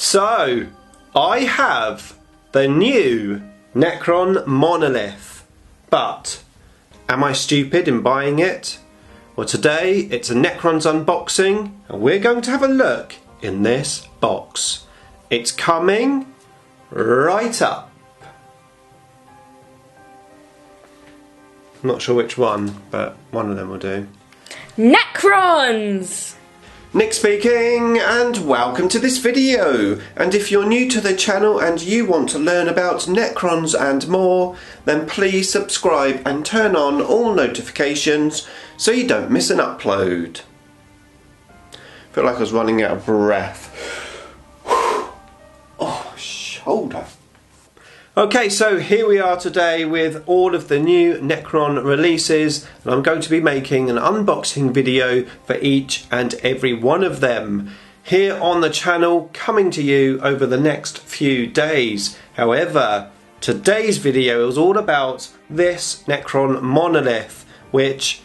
So, I have the new Necron Monolith, but am I stupid in buying it? Well, today it's a Necrons unboxing and we're going to have a look in this box. It's coming right up. I'm not sure which one, but one of them will do. Necrons! Nick speaking, and welcome to this video. And if you're new to the channel and you want to learn about Necrons and more, then please subscribe and turn on all notifications so you don't miss an upload. I feel like I was running out of breath. Oh, shoulder. Okay, so here we are today with all of the new Necron releases, and I'm going to be making an unboxing video for each and every one of them here on the channel, coming to you over the next few days. However, today's video is all about this Necron Monolith, which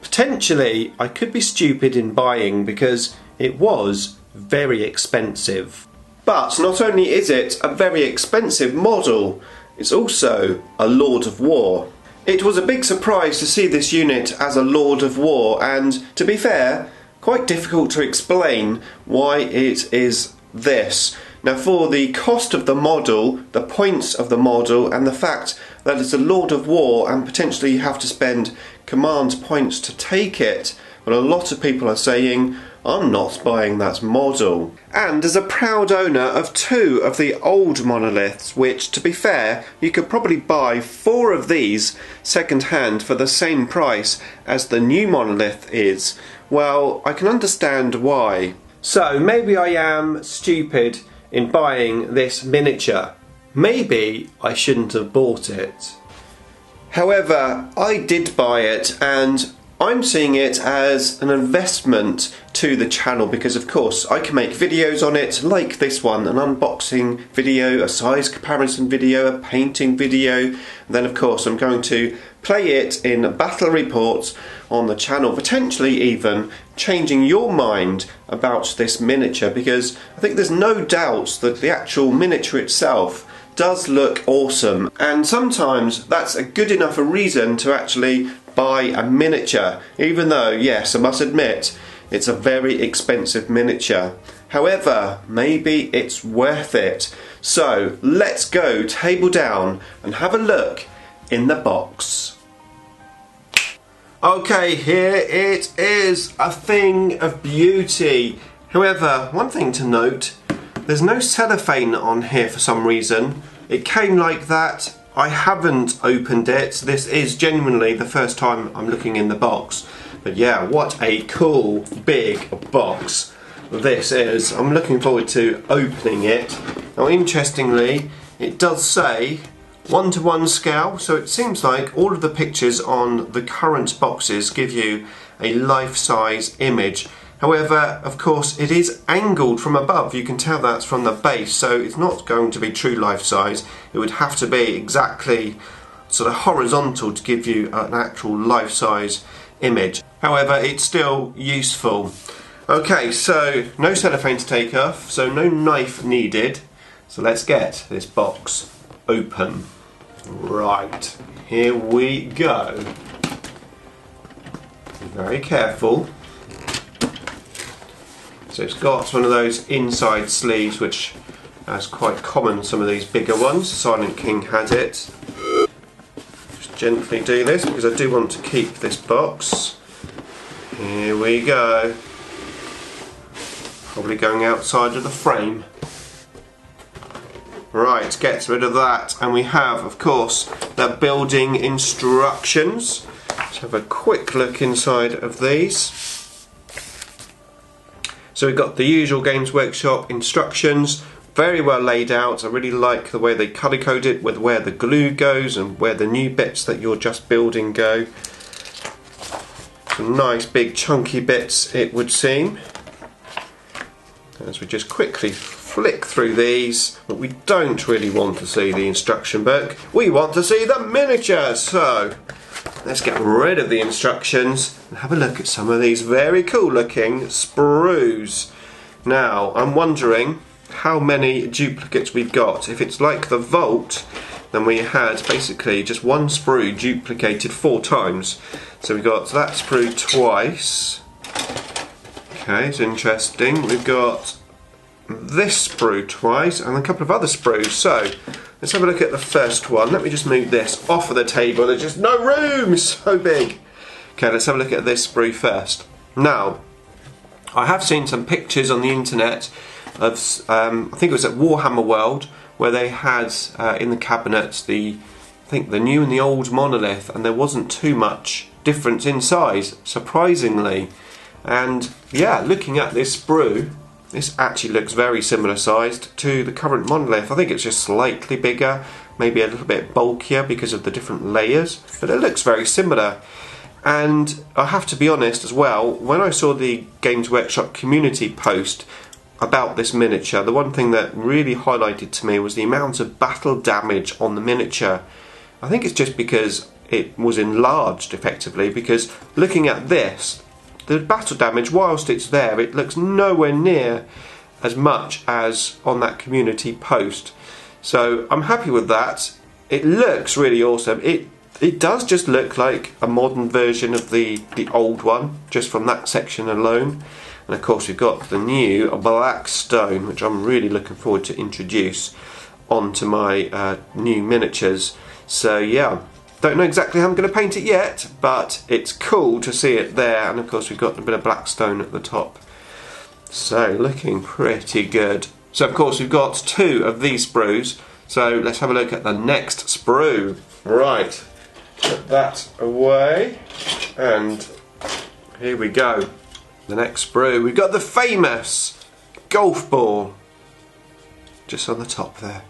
potentially I could be stupid in buying because it was very expensive. But not only is it a very expensive model, it's also a Lord of War. It was a big surprise to see this unit as a Lord of War, and to be fair, quite difficult to explain why it is this. Now, for the cost of the model, the points of the model, and the fact that it's a Lord of War and potentially you have to spend command points to take it, well, a lot of people are saying, I'm not buying that model. And as a proud owner of two of the old monoliths, which, to be fair, you could probably buy 4 of these second hand for the same price as the new monolith is, well, I can understand why. So maybe I am stupid in buying this miniature. Maybe I shouldn't have bought it. However, I did buy it, and I'm seeing it as an investment to the channel because, of course, I can make videos on it like this one, an unboxing video, a size comparison video, a painting video, and then of course I'm going to play it in battle reports on the channel, potentially even changing your mind about this miniature, because I think there's no doubt that the actual miniature itself does look awesome, and sometimes that's a good enough a reason to actually buy a miniature, even though, yes, I must admit, it's a very expensive miniature. However, maybe it's worth it. So let's go table down and have a look in the box. Okay, here it is, a thing of beauty. However, one thing to note, there's no cellophane on here for some reason. It came like that. I haven't opened it. This is genuinely the first time I'm looking in the box. But yeah, what a cool big box this is. I'm looking forward to opening it. Now, interestingly, it does say 1:1 scale, so it seems like all of the pictures on the current boxes give you a life-size image. However, of course, it is angled from above. You can tell that's from the base, so it's not going to be true life size. It would have to be exactly sort of horizontal to give you an actual life size image. However, it's still useful. Okay, so no cellophane to take off, so no knife needed. So let's get this box open. Right, here we go. Be very careful. So it's got one of those inside sleeves, which is quite common, some of these bigger ones. Silent King had it. Just gently do this because I do want to keep this box. Here we go. Probably going outside of the frame. Right, get rid of that. And we have, of course, the building instructions. Let's have a quick look inside of these. So we've got the usual Games Workshop instructions, very well laid out. I really like the way they colour code it with where the glue goes and where the new bits that you're just building go. Some nice big chunky bits, it would seem. As we just quickly flick through these, but we don't really want to see the instruction book. We want to see the miniature, so let's get rid of the instructions and have a look at some of these very cool looking sprues. Now, I'm wondering how many duplicates we've got. If it's like the Vault, then we had basically just one sprue duplicated 4 times. So we've got that sprue twice. Okay, it's interesting. We've got this sprue twice and a couple of other sprues. So let's have a look at the first one. Let me just move this off of the table. There's just no room, it's so big. Okay, let's have a look at this sprue first. Now, I have seen some pictures on the internet of, I think it was at Warhammer World, where they had in the cabinets I think the new and the old monolith, and there wasn't too much difference in size, surprisingly. And yeah, looking at this sprue, this actually looks very similar sized to the current monolith. I think it's just slightly bigger, maybe a little bit bulkier because of the different layers, but it looks very similar. And I have to be honest as well, when I saw the Games Workshop community post about this miniature, the one thing that really highlighted to me was the amount of battle damage on the miniature. I think it's just because it was enlarged effectively, because looking at this, the battle damage, whilst it's there, it looks nowhere near as much as on that community post. So I'm happy with that. It looks really awesome. It does just look like a modern version of the old one, just from that section alone. And of course we've got the new black stone, which I'm really looking forward to introduce onto my new miniatures. So yeah, don't know exactly how I'm going to paint it yet, but it's cool to see it there. And of course we've got a bit of black stone at the top. So looking pretty good. So of course we've got 2 of these sprues. So let's have a look at the next sprue. Right. Put that away, and here we go. The next sprue, we've got the famous golf ball, just on the top there.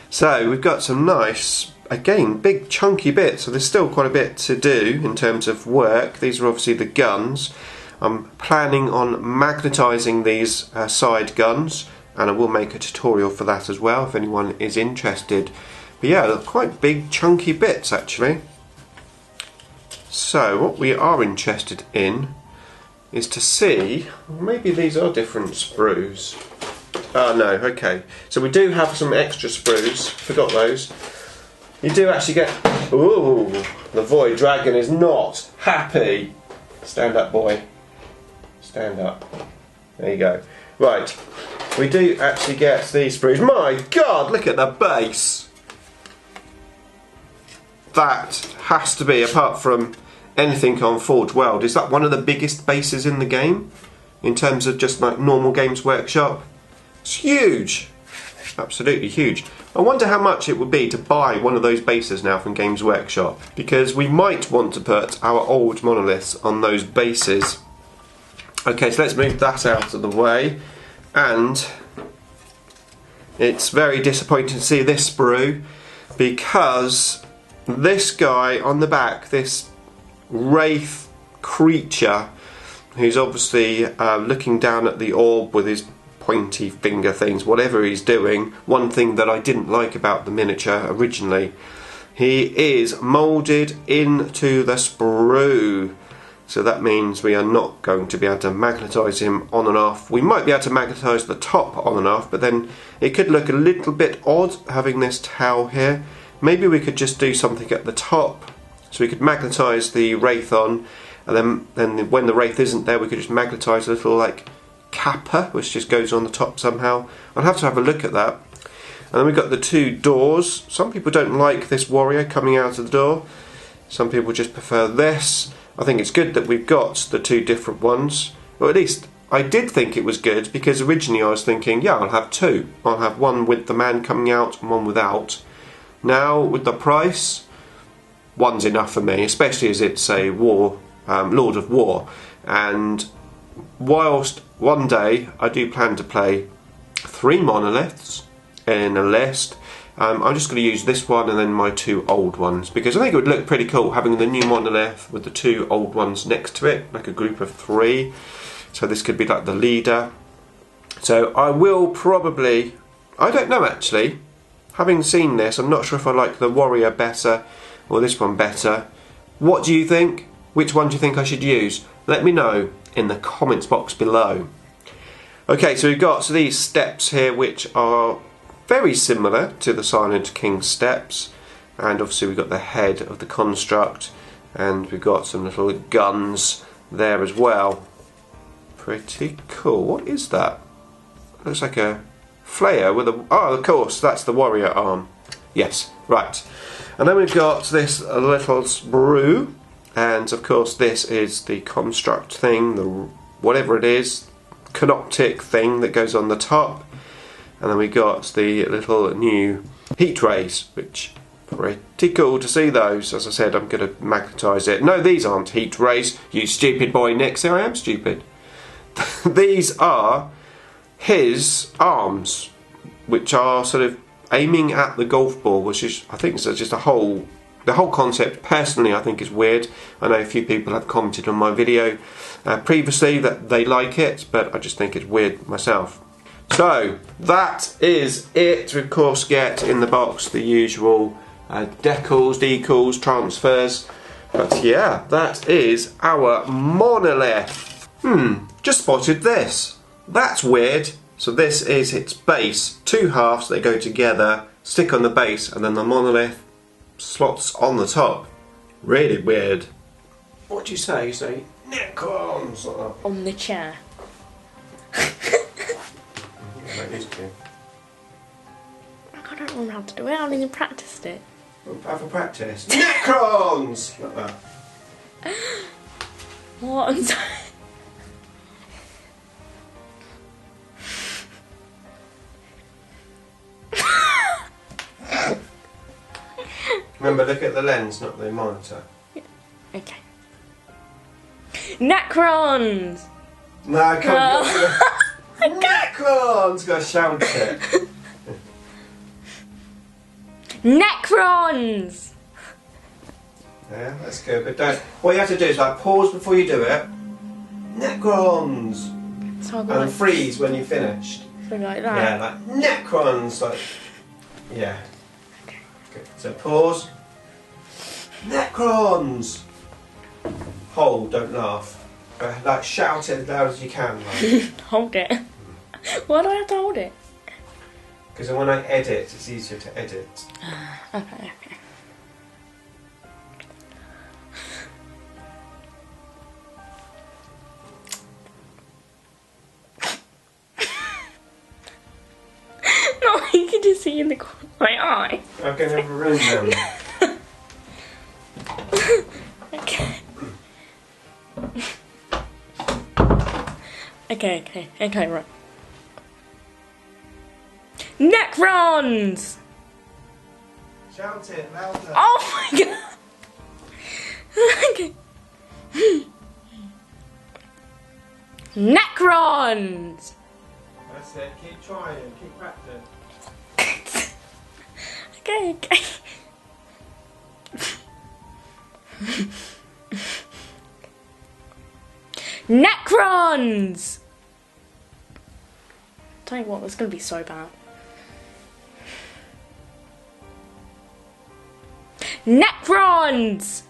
So we've got some nice, again, big chunky bits, so there's still quite a bit to do in terms of work. These are obviously the guns. I'm planning on magnetising these side guns, and I will make a tutorial for that as well if anyone is interested. But yeah, they're quite big chunky bits actually. So what we are interested in is to see, maybe these are different sprues. Oh no, okay. So we do have some extra sprues, forgot those. You do actually get, ooh, the Void Dragon is not happy. Stand up, boy. Stand up. There you go. Right, we do actually get these sprues. My God, look at the base. That has to be, apart from anything on Forge World, is that one of the biggest bases in the game? In terms of just like normal Games Workshop? It's huge! Absolutely huge. I wonder how much it would be to buy one of those bases now from Games Workshop, because we might want to put our old monoliths on those bases. Okay, so let's move that out of the way. And it's very disappointing to see this sprue, because this guy on the back, this wraith creature, who's obviously looking down at the orb with his pointy finger things, whatever he's doing. One thing that I didn't like about the miniature originally, he is moulded into the sprue. So that means we are not going to be able to magnetise him on and off. We might be able to magnetise the top on and off, but then it could look a little bit odd having this towel here. Maybe we could just do something at the top, so we could magnetise the wraith on, and then when the wraith isn't there, we could just magnetise a little like kappa, which just goes on the top somehow. I'll have to have a look at that. And then we've got the 2 doors. Some people don't like this warrior coming out of the door. Some people just prefer this. I think it's good that we've got the 2 different ones. Or at least I did think it was good, because originally I was thinking, yeah, I'll have 2. I'll have one with the man coming out and one without. Now, with the price, one's enough for me, especially as it's a Lord of War. And whilst one day I do plan to play 3 monoliths in a list, I'm just going to use this one and then my 2 old ones, because I think it would look pretty cool having the new monolith with the 2 old ones next to it, like a group of 3. So this could be like the leader. So I will probably, I don't know actually, having seen this, I'm not sure if I like the warrior better or this one better. What do you think? Which one do you think I should use? Let me know in the comments box below. Okay, so we've got these steps here which are very similar to the Silent King steps, and obviously we've got the head of the construct, and we've got some little guns there as well. Pretty cool. What is that? Looks like a flare with a... Oh, of course, that's the warrior arm. Yes, right. And then we've got this little sprue, and of course this is the construct thing, the whatever it is, canoptic thing that goes on the top. And then we got the little new heat rays, which pretty cool to see those. As I said, I'm going to magnetise it. No, these aren't heat rays, you stupid boy, Nick. See, I am stupid. These are his arms, which are sort of aiming at the golf ball, which is, I think, it's just the whole concept. Personally, I think is weird. I know a few people have commented on my video previously that they like it, but I just think it's weird myself. So that is it. We of course get in the box the usual decals, transfers. But yeah, that is our monolith. Just spotted this. That's weird. So this is its base. Two halves, they go together, stick on the base, and then the monolith slots on the top. Really weird. What do you say? You say Necrons on the chair. I don't remember how to do it. I haven't even practiced it. Have a practice. Necrons! Like that. What? I'm sorry. Remember, look at the lens, not the monitor. Yeah. Okay. Necrons! No, I can't. Necrons! Gotta shout it. Necrons! Yeah, that's good, but don't. What you have to do is like pause before you do it. Necrons! So and like, freeze when you're finished. Something like that. Yeah, like Necrons! Like, yeah. Good. So pause. Necrons! Hold, don't laugh. Like shout it as loud as you can. Like. Hold it. Why do I have to hold it? Because when I edit, it's easier to edit. Okay. No, you can just see in the corner of my eye. I'm going to ruin them. Okay, right. Necrons! Shout it louder. Oh my god! Okay. Necrons! That's it, keep trying, keep practicing. Okay. Necrons! Tell you what, it's gonna be so bad. Necrons!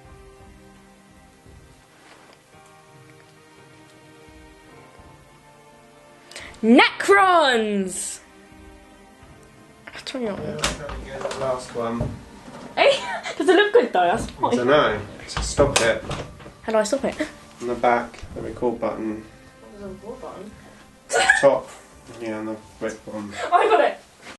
Necrons! I'll tell you what. Yeah, that's really good, the last one. Hey, does it look good though? That's I fine. don't know. So stop it. How do I stop it? On the back, the record button. What is the record button? Top. Yeah, and the red one. Oh, I got it!